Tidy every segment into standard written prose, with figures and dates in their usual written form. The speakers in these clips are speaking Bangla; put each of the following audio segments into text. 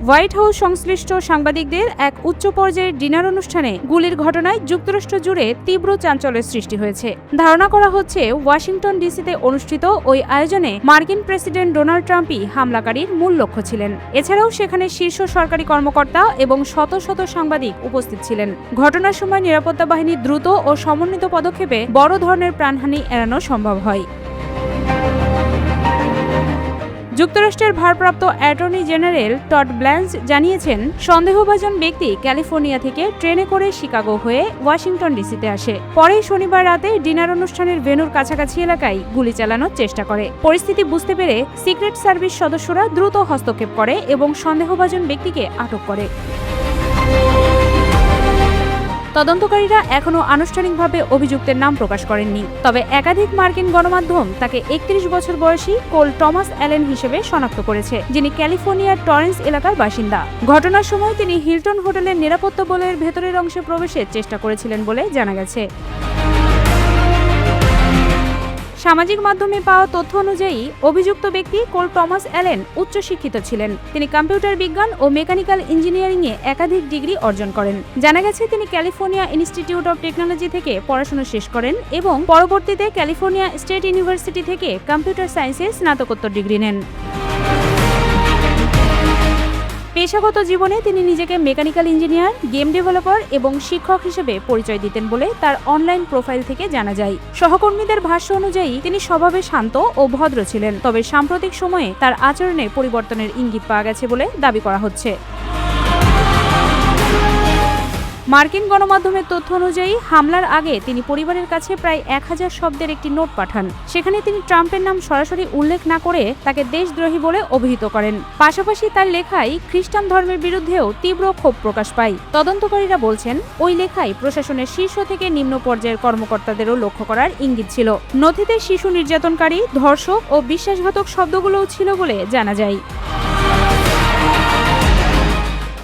হোয়াইট হাউস সংশ্লিষ্ট সাংবাদিকদের এক উচ্চ পর্যায়ের ডিনার অনুষ্ঠানে গুলির ঘটনায় যুক্তরাষ্ট্র জুড়ে তীব্র চাঞ্চল্যের সৃষ্টি হয়েছে। ধারণা করা হচ্ছে ওয়াশিংটন ডিসিতে অনুষ্ঠিত ওই আয়োজনে মার্কিন প্রেসিডেন্ট ডোনাল্ড ট্রাম্পই হামলাকারীর মূল লক্ষ্য ছিলেন। এছাড়াও সেখানে শীর্ষ সরকারি কর্মকর্তা এবং শত শত সাংবাদিক উপস্থিত ছিলেন। ঘটনার সময় নিরাপত্তা বাহিনীর দ্রুত ও সমন্বিত পদক্ষেপে বড় ধরনের প্রাণহানি এড়ানো সম্ভব হয়। যুক্তরাষ্ট্রের ভারপ্রাপ্ত অ্যাটর্নি জেনারেল টড ব্ল্যান্স জানিয়েছেন, সন্দেহভাজন ব্যক্তি ক্যালিফোর্নিয়া থেকে ট্রেনে করে শিকাগো হয়ে ওয়াশিংটন ডিসিতে আসে। পরে শনিবার রাতে ডিনার অনুষ্ঠানের ভেন্যুর কাছাকাছি এলাকায় গুলি চালানোর চেষ্টা করে। পরিস্থিতি বুঝতে পেরে সিক্রেট সার্ভিস সদস্যরা দ্রুত হস্তক্ষেপ করে এবং সন্দেহভাজন ব্যক্তিকে আটক করে। তদন্তকারীরা এখনও আনুষ্ঠানিকভাবে অভিযুক্তের নাম প্রকাশ করেননি, তবে একাধিক মার্কিন গণমাধ্যম তাকে 31 বছর বয়সী কোল টমাস অ্যালেন হিসেবে শনাক্ত করেছে, যিনি ক্যালিফোর্নিয়ার টরেন্স এলাকার বাসিন্দা। ঘটনার সময় তিনি হিলটন হোটেলের নিরাপত্তা বলয়ের ভেতরের অংশে প্রবেশের চেষ্টা করেছিলেন বলে জানা গেছে। সামাজিক মাধ্যমে পাওয়া তথ্য অনুযায়ী অভিযুক্ত ব্যক্তি কোল টমাস অ্যালেন উচ্চশিক্ষিত ছিলেন। তিনি কম্পিউটার বিজ্ঞান ও মেকানিক্যাল ইঞ্জিনিয়ারিংয়ে একাধিক ডিগ্রি অর্জন করেন। জানা গেছে তিনি ক্যালিফোর্নিয়া ইনস্টিটিউট অব টেকনোলজি থেকে পড়াশোনা শেষ করেন এবং পরবর্তীতে ক্যালিফোর্নিয়া স্টেট ইউনিভার্সিটি থেকে কম্পিউটার সায়েন্সে স্নাতকোত্তর ডিগ্রি নেন। পেশাগত জীবনে তিনি নিজেকে মেকানিক্যাল ইঞ্জিনিয়ার, গেম ডেভেলপার এবং শিক্ষক হিসেবে পরিচয় দিতেন বলে তার অনলাইন প্রোফাইল থেকে জানা যায়। সহকর্মীদের ভাষ্য অনুযায়ী তিনি স্বভাবে শান্ত ও ভদ্র ছিলেন, তবে সাম্প্রতিক সময়ে তার আচরণে পরিবর্তনের ইঙ্গিত পাওয়া গেছে বলে দাবি করা হচ্ছে। মার্কিন গণমাধ্যমের তথ্য অনুযায়ী হামলার আগে তিনি পরিবারের কাছে প্রায় 1000 শব্দের একটি নোট পাঠান। সেখানে তিনি ট্রাম্পের নাম সরাসরি উল্লেখ না করে তাকে দেশদ্রোহী বলে অভিহিত করেন। পাশাপাশি তার লেখায় খ্রিস্টান ধর্মের বিরুদ্ধেও তীব্র ক্ষোভ প্রকাশ পায়। তদন্তকারীরা বলছেন, ওই লেখায় প্রশাসনের শীর্ষ থেকে নিম্ন পর্যায়ের কর্মকর্তাদেরও লক্ষ্য করার ইঙ্গিত ছিল। নথিতে শিশু নির্যাতনকারী, ধর্ষক ও বিশ্বাসঘাতক শব্দগুলোও ছিল বলে জানা যায়।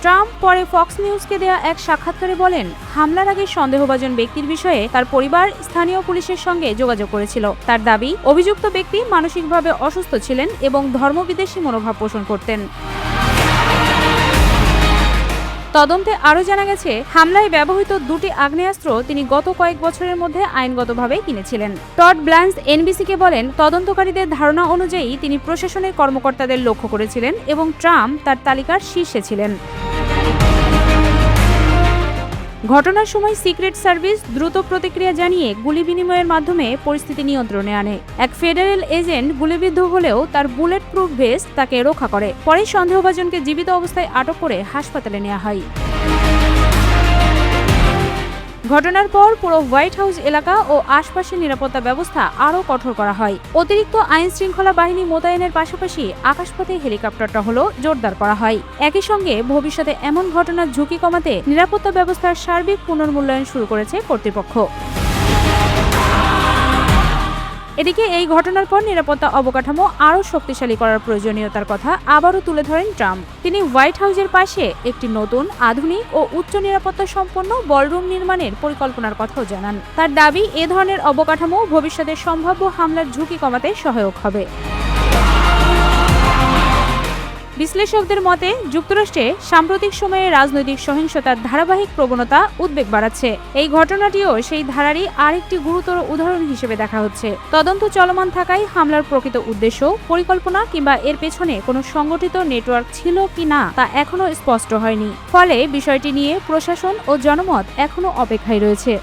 ট্রাম্প পরে ফক্স নিউজকে দেয়া এক সাক্ষাৎকারে বলেন, হামলার আগে সন্দেহভাজন ব্যক্তির বিষয়ে তার পরিবার স্থানীয় পুলিশের সঙ্গে যোগাযোগ করেছিল। তার দাবি, অভিযুক্ত ব্যক্তি মানসিকভাবে অসুস্থ ছিলেন এবং ধর্মবিদ্বেষী মনোভাব পোষণ করতেন। তদন্তে আরও জানা গেছে, হামলায় ব্যবহৃত 2টি আগ্নেয়াস্ত্র তিনি গত কয়েক বছরের মধ্যে আইনগতভাবে কিনেছিলেন। টড ব্ল্যান্স এনবিসিকে বলেন, তদন্তকারীদের ধারণা অনুযায়ী তিনি প্রশাসনের কর্মকর্তাদের লক্ষ্য করেছিলেন এবং ট্রাম্প তার তালিকার শীর্ষে ছিলেন। ঘটনার সময় সিক্রেট সার্ভিস দ্রুত প্রতিক্রিয়া জানিয়ে গুলি বিনিময়ের মাধ্যমে পরিস্থিতি নিয়ন্ত্রণে আনে। এক ফেডারেল এজেন্ট গুলিবিদ্ধ হলেও তার বুলেট প্রুফ ভেস্ট তাকে রক্ষা করে। পরে সন্দেহভাজনকে জীবিত অবস্থায় আটক করে হাসপাতালে নেওয়া হয়। ঘটনার পর পুরো হোয়াইট হাউস এলাকা ও আশপাশের নিরাপত্তা ব্যবস্থা আরও কঠোর করা হয়। অতিরিক্ত আইন শৃঙ্খলা বাহিনী মোতায়েনের পাশাপাশি আকাশপথে হেলিকপ্টার টহলও জোরদার করা হয়। একই সঙ্গে ভবিষ্যতে এমন ঘটনার ঝুঁকি কমাতে নিরাপত্তা ব্যবস্থার সার্বিক পুনর্মূল্যায়ন শুরু করেছে কর্তৃপক্ষ। এদিকে এই ঘটনার পর নিরাপত্তা অবকাঠামো আরও শক্তিশালী করার প্রয়োজনীয়তার কথা আবারও তুলে ধরেন ট্রাম্প। তিনি হোয়াইট হাউসের পাশে একটি নতুন, আধুনিক ও উচ্চ নিরাপত্তা সম্পন্ন বলরুম নির্মাণের পরিকল্পনার কথাও জানান। তার দাবি, এ ধরনের অবকাঠামো ভবিষ্যতে সম্ভাব্য হামলার ঝুঁকি কমাতে সহায়ক হবে। বিশ্লেষকদের মতে, যুক্তরাষ্ট্রে সাম্প্রতিক সময়ে রাজনৈতিক সহিংসতার ধারাবাহিক প্রবণতা উদ্বেগ বাড়াচ্ছে। এই ঘটনাটিও সেই ধারারই আরেকটি গুরুতর উদাহরণ হিসেবে দেখা হচ্ছে। তদন্ত চলমান থাকায় হামলার প্রকৃত উদ্দেশ্য, পরিকল্পনা কিংবা এর পেছনে কোনো সংগঠিত নেটওয়ার্ক ছিল কি না তা এখনও স্পষ্ট হয়নি। ফলে বিষয়টি নিয়ে প্রশাসন ও জনমত এখনও অপেক্ষায় রয়েছে।